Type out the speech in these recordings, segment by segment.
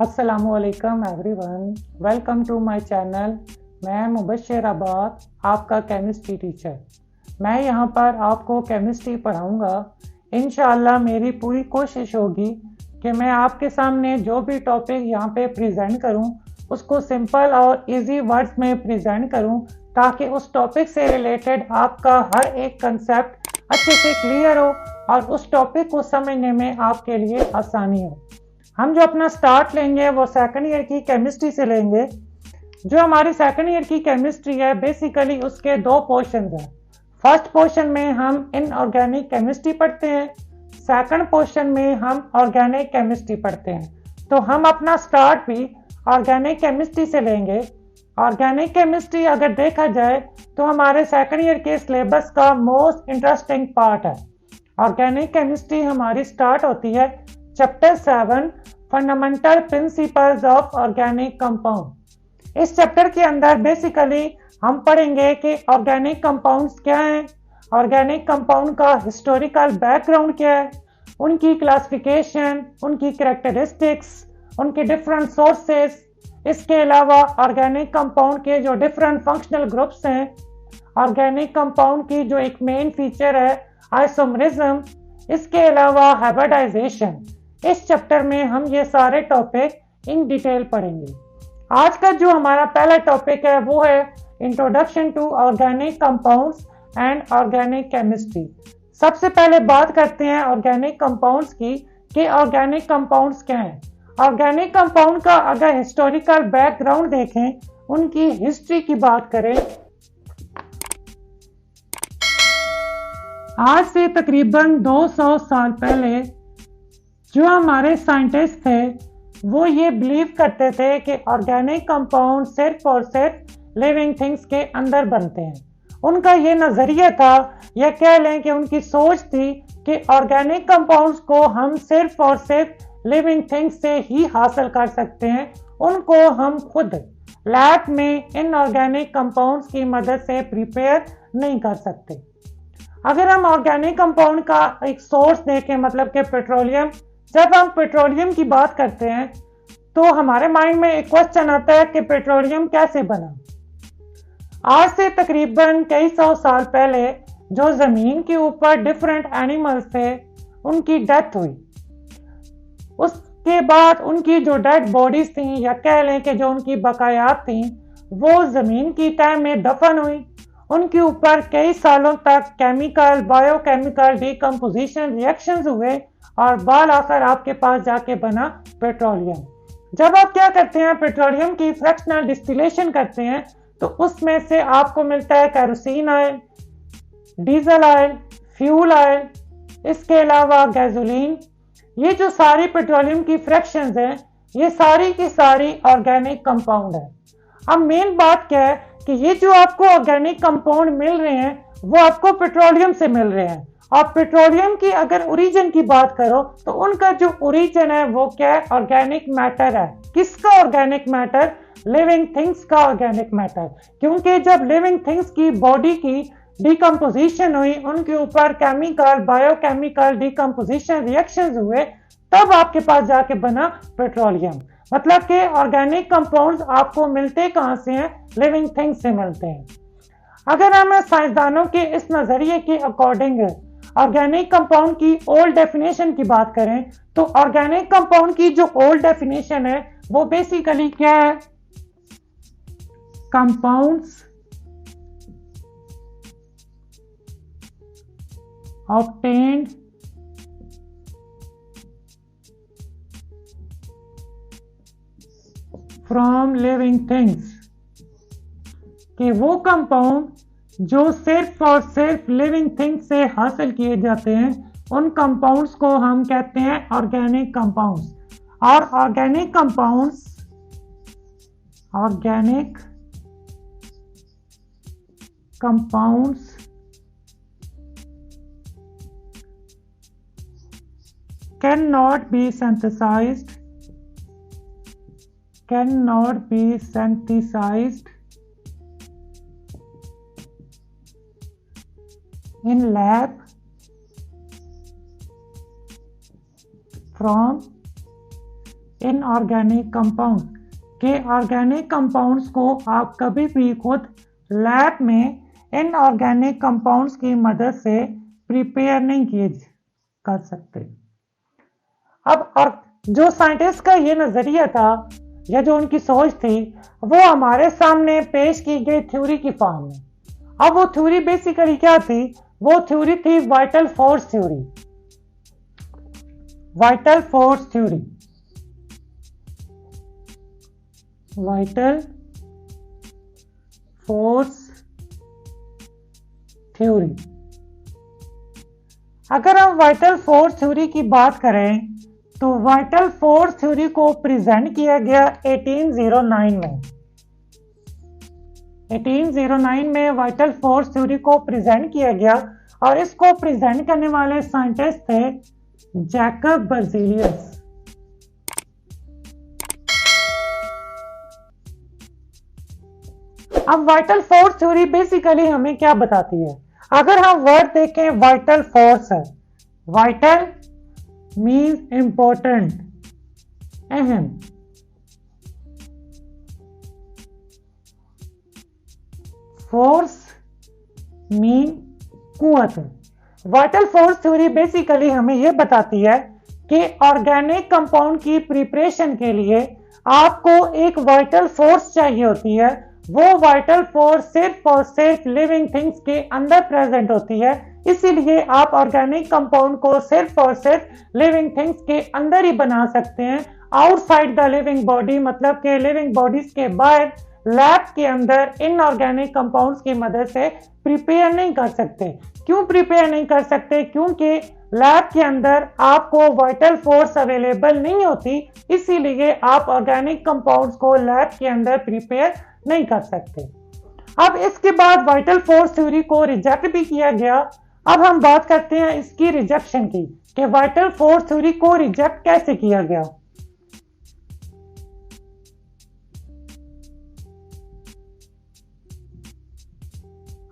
अस्सलामुअलैकुम everyone, welcome to my channel. मैं मुबश्शिर आबाद, आपका केमिस्ट्री टीचर। मैं यहाँ पर आपको केमिस्ट्री पढ़ाऊँगा। इंशाअल्लाह मेरी पूरी कोशिश होगी कि मैं आपके सामने जो भी टॉपिक यहाँ पे प्रेजेंट करूँ उसको सिंपल और इजी वर्ड्स में प्रेजेंट करूँ, ताकि उस टॉपिक से रिलेटेड आपका हर एक कंसेप्ट अच्छे से क्लियर हो और उस टॉपिक को समझने में आपके लिए आसानी हो। हम जो अपना स्टार्ट लेंगे वो सेकंड ईयर की केमिस्ट्री से लेंगे। जो हमारी सेकंड ईयर की केमिस्ट्री है, बेसिकली उसके दो पोर्शन हैं। फर्स्ट पोर्शन में हम इनऑर्गेनिक केमिस्ट्री पढ़ते हैं, सेकंड पोर्शन में हम ऑर्गेनिक केमिस्ट्री पढ़ते हैं। तो हम अपना स्टार्ट भी ऑर्गेनिक केमिस्ट्री से लेंगे। ऑर्गेनिक केमिस्ट्री अगर देखा जाए तो हमारे सेकंड ईयर के सिलेबस का मोस्ट इंटरेस्टिंग पार्ट है। ऑर्गेनिक केमिस्ट्री हमारी स्टार्ट होती है chapter 7 fundamental principles of organic compound. इस चैप्टर के अंदर बेसिकली हम पढ़ेंगे कि ऑर्गेनिक कंपाउंड्स क्या हैं, ऑर्गेनिक कंपाउंड का हिस्टोरिकल बैकग्राउंड क्या है, उनकी क्लासिफिकेशन, उनकी कैरेक्टरिस्टिक्स, उनके डिफरेंट सोर्सेस। इसके अलावा ऑर्गेनिक कंपाउंड के जो डिफरेंट फंक्शनल ग्रुप्स हैं, ऑर्गेनिक कंपाउंड की जो एक मेन फीचर है आइसोमरिज्म, इसके अलावा हाइब्रिडाइजेशन। इस चैप्टर में हम ये सारे टॉपिक इन डिटेल पढ़ेंगे। आज का जो हमारा पहला टॉपिक है वो है introduction to organic compounds and organic chemistry. सबसे पहले बात करते हैं ऑर्गेनिक कंपाउंड्स की कि ऑर्गेनिक कंपाउंड्स क्या हैं। ऑर्गेनिक कंपाउंड का अगर हिस्टोरिकल बैकग्राउंड देखें, उनकी हिस्ट्री की बात करें, आज से तकरीबन 200 साल पहले जो हमारे साइंटिस्ट थे वो ये बिलीव करते थे कि ऑर्गेनिक कंपाउंड सिर्फ और सिर्फ लिविंग थिंग्स के अंदर बनते हैं। उनका ये नज़रिया था, या कह लें कि उनकी सोच थी कि ऑर्गेनिक कंपाउंड्स को हम सिर्फ और सिर्फ लिविंग थिंग्स से ही हासिल कर सकते हैं, उनको हम खुद लैब में इनऑर्गेनिक कंपाउंड्स की मदद से प्रिपेयर नहीं कर सकते। अगर हम ऑर्गेनिक कंपाउंड का एक सोर्स देखें, मतलब कि पेट्रोलियम, जब हम पेट्रोलियम की बात करते हैं तो हमारे माइंड में एक क्वेश्चन आता है कि पेट्रोलियम कैसे बना। आज से तकरीबन कई सौ साल पहले जो ज़मीन के ऊपर डिफरेंट एनिमल्स थे उनकी डेथ हुई। उसके बाद उनकी जो डेड बॉडीज थी, या कह लें कि जो उनकी बकायात थी, वो ज़मीन की तह में दफन हुई। उनके ऊपर कई सालों तक केमिकल बायोकेमिकल डिकम्पोजिशन रिएक्शंस हुए और बाल आखिर आपके पास जाके बना पेट्रोलियम। जब आप क्या करते हैं, पेट्रोलियम की फ्रैक्शनल डिस्टिलेशन करते हैं, तो उसमें से आपको मिलता है kerosene oil, diesel oil, fuel oil, इसके अलावा गैसोलीन। ये जो सारी पेट्रोलियम की फ्रैक्शंस हैं, ये सारी की सारी ऑर्गेनिक कंपाउंड है। अब मेन बात क्या है कि ये जो आपको ऑर्गेनिक कंपाउंड मिल रहे हैं वो आपको पेट्रोलियम से मिल रहे हैं। और पेट्रोलियम की अगर ओरिजिन की बात करो तो उनका जो ओरिजिन है वो क्या है, ऑर्गेनिक मैटर है। किसका ऑर्गेनिक मैटर? लिविंग थिंग्स का ऑर्गेनिक मैटर। क्योंकि जब लिविंग थिंग्स की बॉडी की डिकम्पोजिशन हुई, उनके ऊपर केमिकल बायोकेमिकल डिकम्पोजिशन रिएक्शंस हुए, तब आपके पास जाके बना पेट्रोलियम। मतलब कि ऑर्गेनिक कंपाउंड्स आपको मिलते कहाँ से हैं? लिविंग थिंग्स से मिलते हैं। अगर हम साइंसदानों के इस नज़रिए के अकॉर्डिंग ऑर्गेनिक कंपाउंड की ओल्ड डेफिनेशन की बात करें, तो ऑर्गेनिक कंपाउंड की जो ओल्ड डेफिनेशन है वो बेसिकली क्या है? Compounds obtained from living things, कि वो कंपाउंड जो सिर्फ और सिर्फ लिविंग थिंग्स से हासिल किए जाते हैं, उन कंपाउंड्स को हम कहते हैं ऑर्गेनिक कंपाउंड्स। और organic compounds can not be synthesized in lab from inorganic compound के ऑर्गेनिक कंपाउंड्स को आप कभी भी खुद लैब में इनऑर्गेनिक कंपाउंड्स की मदद से प्रिपेयर नहीं किए कर सकते। अब और जो साइंटिस्ट का ये नजरिया था या जो उनकी सोच थी वो हमारे सामने पेश की गई थ्योरी की फॉर्म में। अब वो थ्योरी बेसिकली क्या थी? वो थ्योरी थी vital force theory. Vital force theory, vital force theory. अगर हम वाइटल फोर्स थ्योरी की बात करें तो वाइटल फोर्स थ्योरी को प्रेजेंट किया गया 1809 में। 1809 में वाइटल फोर्स थ्योरी को प्रेजेंट किया गया और इसको प्रेजेंट करने वाले साइंटिस्ट थे जैकब बर्ज़ेलियस। अब वाइटल फोर्स थ्योरी बेसिकली हमें क्या बताती है? अगर हम वर्ड देखें वाइटल फोर्स है, वाइटल मीन्स इंपॉर्टेंट, अहम। फोर्स मीन कुव्वत। वाइटल फोर्स थ्योरी बेसिकली हमें यह बताती है कि ऑर्गेनिक कंपाउंड की प्रिपरेशन के लिए आपको एक वाइटल फोर्स चाहिए होती है। वो वाइटल फोर्स सिर्फ और सिर्फ लिविंग थिंग्स के अंदर प्रेजेंट होती है, इसीलिए आप ऑर्गेनिक कंपाउंड को सिर्फ और सिर्फ लिविंग थिंग्स के अंदर ही बना सकते हैं। आउटसाइड द लिविंग बॉडी, मतलब के लिविंग बॉडीज के बाहर लैब के अंदर इनऑर्गेनिक कंपाउंड्स की मदद से प्रिपेयर नहीं कर सकते। क्यों प्रिपेयर नहीं कर सकते? क्योंकि लैब के अंदर आपको वाइटल फोर्स अवेलेबल नहीं होती, इसीलिए आप ऑर्गेनिक कंपाउंड्स को लैब के अंदर प्रिपेयर नहीं कर सकते। अब इसके बाद वाइटल फोर्स थ्योरी को रिजेक्ट भी किया गया। अब हम बात करते हैं इसकी रिजेक्शन की कि वाइटल फोर्स थ्योरी को रिजेक्ट कैसे किया गया।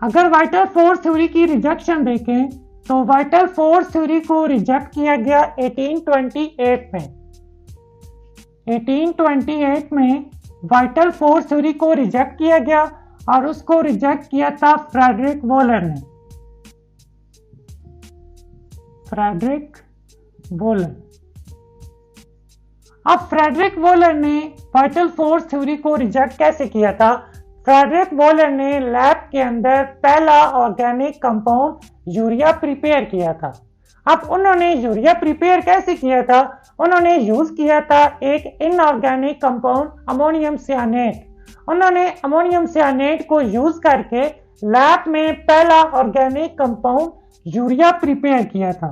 अगर वाइटल फोर्स थ्योरी की रिजेक्शन देखें तो वाइटल फोर्स थ्योरी को रिजेक्ट किया गया 1828 में। 1828 में वाइटल फोर्स थ्योरी को रिजेक्ट किया गया और उसको रिजेक्ट किया था फ्रेडरिक वॉलर ने। Friedrich Wohler. अब फ्रेडरिक वॉलर ने वाइटल फोर्स थ्योरी को रिजेक्ट कैसे किया था? फ्रेडरिक वॉलर ने लैब के अंदर पहला ऑर्गेनिक कंपाउंड यूरिया प्रिपेयर किया था। अब उन्होंने यूरिया प्रिपेयर कैसे किया था? उन्होंने यूज किया था एक इनऑर्गेनिक कंपाउंड अमोनियम सियानेट। उन्होंने अमोनियम सियानेट को यूज करके लैब में पहला ऑर्गेनिक कंपाउंड यूरिया प्रिपेयर किया था।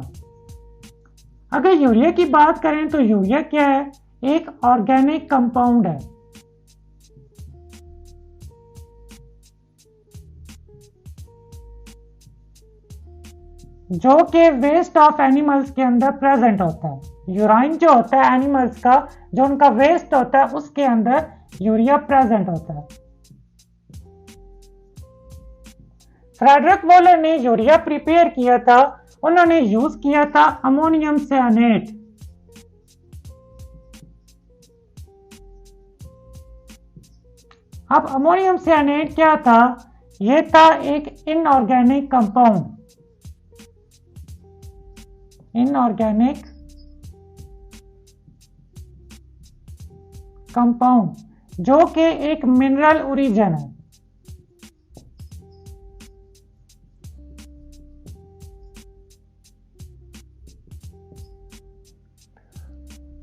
अगर यूरिया की बात करें तो यूरिया क्या है? एक ऑर्गेनिक कंपाउंड है। जो कि वेस्ट ऑफ एनिमल्स के अंदर प्रेजेंट होता है। यूराइन जो होता है एनिमल्स का, जो उनका वेस्ट होता है, उसके अंदर यूरिया प्रेजेंट होता है। फ्रेडरिक वॉलर ने यूरिया प्रिपेयर किया था। उन्होंने यूज किया था अमोनियम सियानेट। अब अमोनियम सियानेट क्या था? यह था एक इनऑर्गेनिक कंपाउंड। इनऑर्गेनिक कंपाउंड जो कि एक मिनरल ओरिजिन है।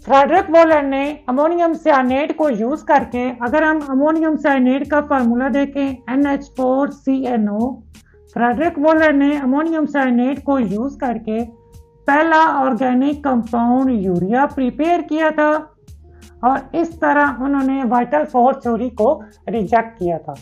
फ्रेडरिक वॉलर ने अमोनियम सियानेट को यूज करके, अगर हम अमोनियम सियानेट का फार्मूला देखें NH4CNO, फ्रेडरिक वॉलर ने अमोनियम सियानेट को यूज करके पहला ऑर्गेनिक कंपाउंड यूरिया प्रिपेयर किया था और इस तरह उन्होंने वाइटल फोर्स थ्योरी को रिजेक्ट किया था।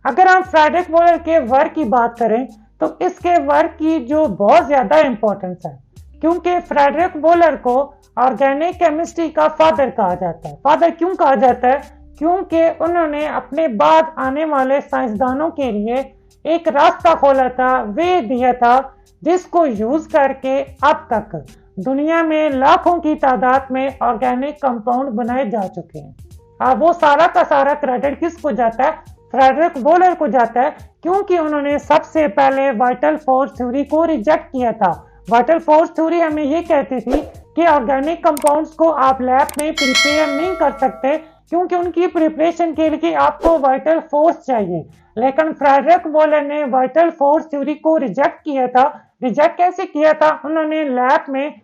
अगर हम फ्रेडरिक वॉलर के वर्क की बात करें तो इसके वर्क की जो बहुत ज्यादा इंपॉर्टेंस है, क्योंकि फ्रेडरिक वॉलर को ऑर्गेनिक केमिस्ट्री का फादर कहा जाता है। फादर क्यों कहा जाता है? क्योंकि उन्होंने अपने बाद आने वाले साइंसदानों के लिए एक रास्ता खोला था, वे दिया था, जिसको यूज करके अब तक दुनिया में लाखों की तादाद में ऑर्गेनिक कंपाउंड बनाए जा चुके हैं। अब वो सारा का सारा क्रेडिट किसको जाता है? फ्रेडरिक वोलर को जाता है, क्योंकि उन्होंने सबसे पहले वाइटल फोर्स थ्योरी को रिजेक्ट किया था। वाइटल फोर्स थ्योरी हमें ये कहती थी कि ऑर्गेनिक कंपाउंड्स को आप लैब में प्रिपेयर नहीं कर सकते, क्योंकि उनकी प्रिपरेशन के लिए आपको वाइटल फोर्स चाहिए। लेकिन फ्रेडरिक वोलर ने वाइटल फोर्स थ्योरी को रिजेक्ट किया था। रिजेक्ट कैसे किया था? उन्होंने लैब में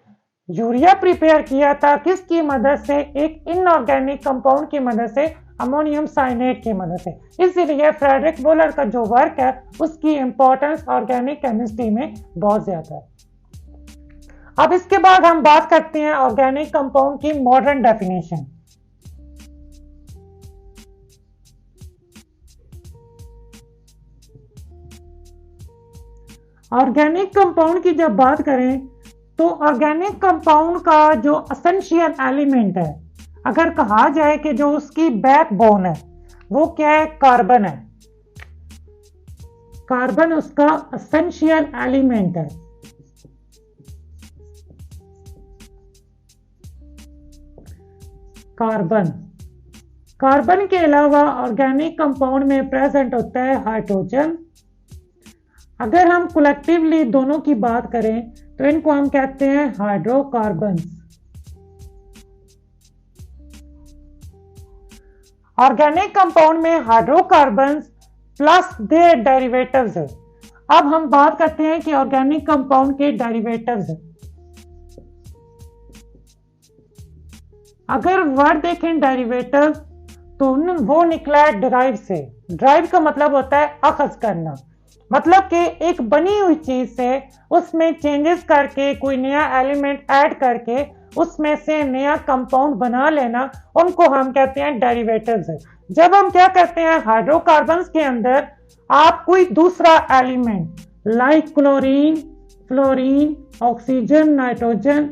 यूरिया प्रिपेयर किया था, किसकी मदद से? एक इनऑर्गेनिक कंपाउंड की मदद से, अमोनियम साइनेट की मदद से। इसीलिए फ्रेडरिक वोलर का जो वर्क है उसकी इंपॉर्टेंस ऑर्गेनिक केमिस्ट्री में बहुत ज्यादा है। अब इसके बाद हम बात करते हैं ऑर्गेनिक कंपाउंड की मॉडर्न डेफिनेशन। ऑर्गेनिक कंपाउंड की जब बात करें तो ऑर्गेनिक कंपाउंड का जो एसेंशियल एलिमेंट है, अगर कहा जाए कि जो उसकी बैकबोन है, वो क्या है? कार्बन है। कार्बन उसका एसेंशियल एलिमेंट है। कार्बन। कार्बन के अलावा ऑर्गेनिक कंपाउंड में प्रेजेंट होता है हाइड्रोजन। अगर हम कलेक्टिवली दोनों की बात करें तो इनको हम कहते हैं हाइड्रोकार्बन्स। ऑर्गेनिक कंपाउंड में हाइड्रोकार्बन्स प्लस देयर डेरिवेटिव्स है। अब हम बात करते हैं कि ऑर्गेनिक कंपाउंड के डेरिवेटिव्स है। अगर वर्ड देखें डेरिवेटिव तो वो निकला है डिराइव से। डिराइव का मतलब होता है अखज करना, मतलब कि एक बनी हुई चीज से उसमें चेंजेस करके कोई नया एलिमेंट ऐड करके उसमें से नया कंपाउंड बना लेना, उनको हम कहते हैं डेरिवेटिव्स है। जब हम क्या करते हैं हाइड्रोकार्बन्स के अंदर आप कोई दूसरा element like chlorine, fluorine, oxygen, nitrogen,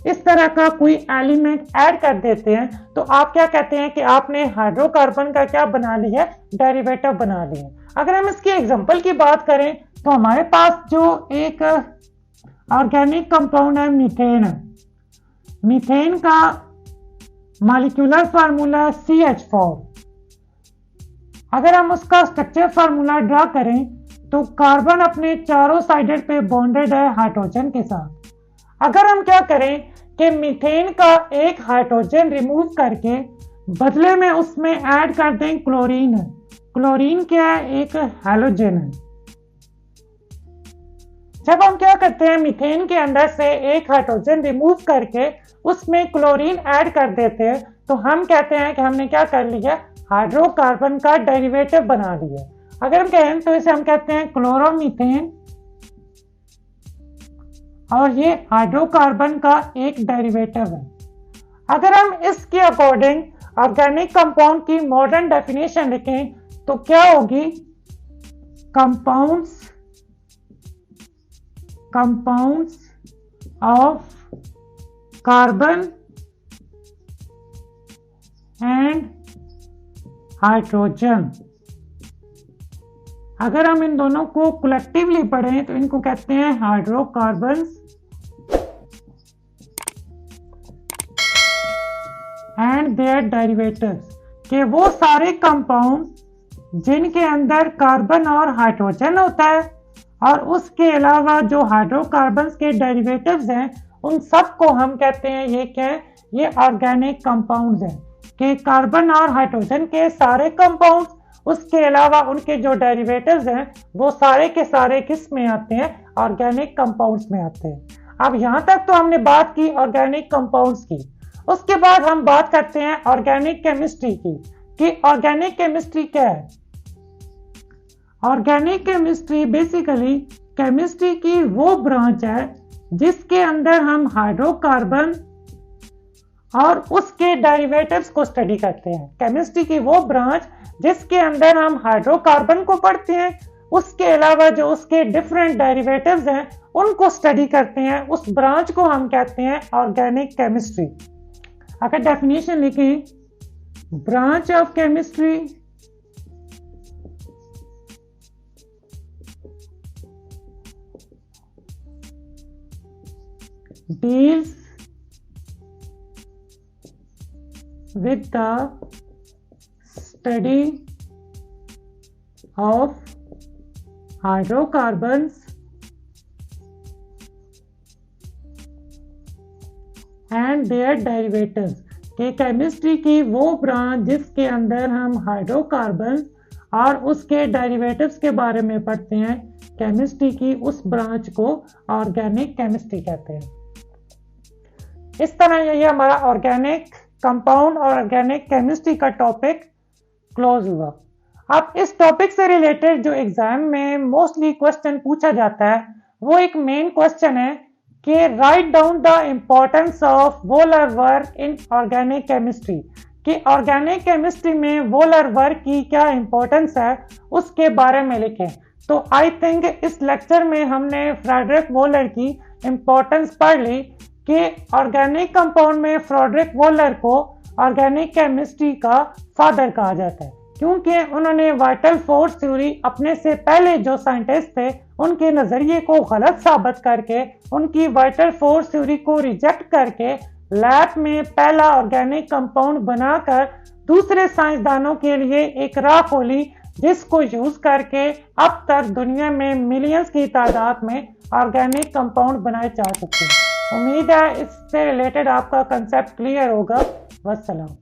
इस तरह का कोई एलिमेंट ऐड कर देते हैं तो आप क्या कहते हैं कि आपने हाइड्रोकार्बन का क्या बना लिया? डेरिवेटिव बना लिया। अगर हम इसके एग्जांपल की बात करें तो हमारे पास जो एक ऑर्गेनिक कंपाउंड है मीथेन है। मीथेन का मॉलिक्यूलर फार्मूला CH4। अगर हम उसका स्ट्रक्चर फार्मूला ड्रा करें तो कार्बन अपने चारों साइडेड पे बॉन्डेड है हाइड्रोजन के साथ। अगर हम क्या करें कि मीथेन का एक हाइड्रोजन रिमूव करके बदले में उसमें ऐड कर दें क्लोरीन है। क्लोरीन क्या है? एक हैलोजन है। जब हम क्या करते हैं मीथेन के अंदर से एक हाइड्रोजन रिमूव करके उसमें क्लोरीन ऐड कर देते हैं तो हम कहते हैं कि हमने क्या कर लिया? हाइड्रोकार्बन का डेरिवेटिव बना लिया। अगर हम कहें तो इसे हम कहते हैं क्लोरोमीथेन, और ये हाइड्रोकार्बन का एक डेरिवेटिव है। अगर हम इसके अकॉर्डिंग ऑर्गेनिक कंपाउंड की मॉडर्न डेफिनेशन लिखें तो क्या होगी? Compounds of carbon and hydrogen. अगर हम इन दोनों को कलेक्टिवली पढ़ें तो इनको कहते हैं हाइड्रोकार्बन्स एंड देयर डेरिवेटिव्स, कि वो सारे कंपाउंड जिनके अंदर कार्बन और हाइड्रोजन होता है और उसके अलावा जो हाइड्रोकार्बन्स के डेरिवेटिव्स हैं उन सब को हम कहते हैं ये क्या है? ये ऑर्गेनिक कंपाउंड्स हैं। कि कार्बन और हाइड्रोजन के सारे कंपाउंड्स, उसके अलावा उनके जो डेरिवेटिव्स हैं वो सारे के सारे किस में आते हैं? ऑर्गेनिक कंपाउंड्स में आते हैं। अब यहाँ तक तो हमने बात की ऑर्गेनिक कंपाउंड्स की। उसके बाद हम बात करते हैं ऑर्गेनिक केमिस्ट्री की, कि ऑर्गेनिक केमिस्ट्री क्या है। ऑर्गेनिक केमिस्ट्री बेसिकली केमिस्ट्री की वो ब्रांच है जिसके अंदर हम हाइड्रोकार्बन और उसके डेरिवेटिव्स को स्टडी करते हैं। केमिस्ट्री की वो ब्रांच जिसके अंदर हम हाइड्रोकार्बन को पढ़ते हैं, उसके अलावा जो उसके डिफरेंट डेरिवेटिव्स हैं उनको स्टडी करते हैं, उस ब्रांच को हम कहते हैं ऑर्गेनिक केमिस्ट्री। अगर डेफिनेशन लिखें, branch of chemistry deals with the study of hydrocarbons and their derivatives, कि केमिस्ट्री की वो ब्रांच जिसके अंदर हम हाइड्रोकार्बन और उसके डेरिवेटिव्स के बारे में पढ़ते हैं, केमिस्ट्री की उस ब्रांच को ऑर्गेनिक केमिस्ट्री कहते हैं। इस तरह ये हमारा ऑर्गेनिक कंपाउंड और ऑर्गेनिक केमिस्ट्री का टॉपिक क्लोज हुआ। अब इस टॉपिक से रिलेटेड जो एग्जाम में मोस्टली क्वेश्चन पूछा जाता है वो एक मेन क्वेश्चन है कि write down the importance of volar work in organic chemistry, कि ऑर्गेनिक केमिस्ट्री में वोलर वर्क की क्या इंपॉर्टेंस है उसके बारे में लिखें। तो आई थिंक इस लेक्चर में हमने फ्रेडरिक वोलर की इंपॉर्टेंस पढ़ ली कि ऑर्गेनिक कंपाउंड में फ्रेडरिक वोलर को ऑर्गेनिक केमिस्ट्री का फादर कहा जाता है, क्योंकि उन्होंने वाइटल फोर्स थ्योरी अपने से पहले जो साइंटिस्ट थे उनके नज़रिए को गलत साबित करके, उनकी वाइटल फोर्स थ्योरी को रिजेक्ट करके लैब में पहला ऑर्गेनिक कंपाउंड बनाकर दूसरे साइंसदानों के लिए एक राह खोली, जिसको यूज करके अब तक दुनिया में मिलियंस की तादाद में ऑर्गेनिक कंपाउंड बनाए जा चुके हैं। उम्मीद है इससे रिलेटेड आपका कंसेप्ट क्लियर होगा। वस्सलाम।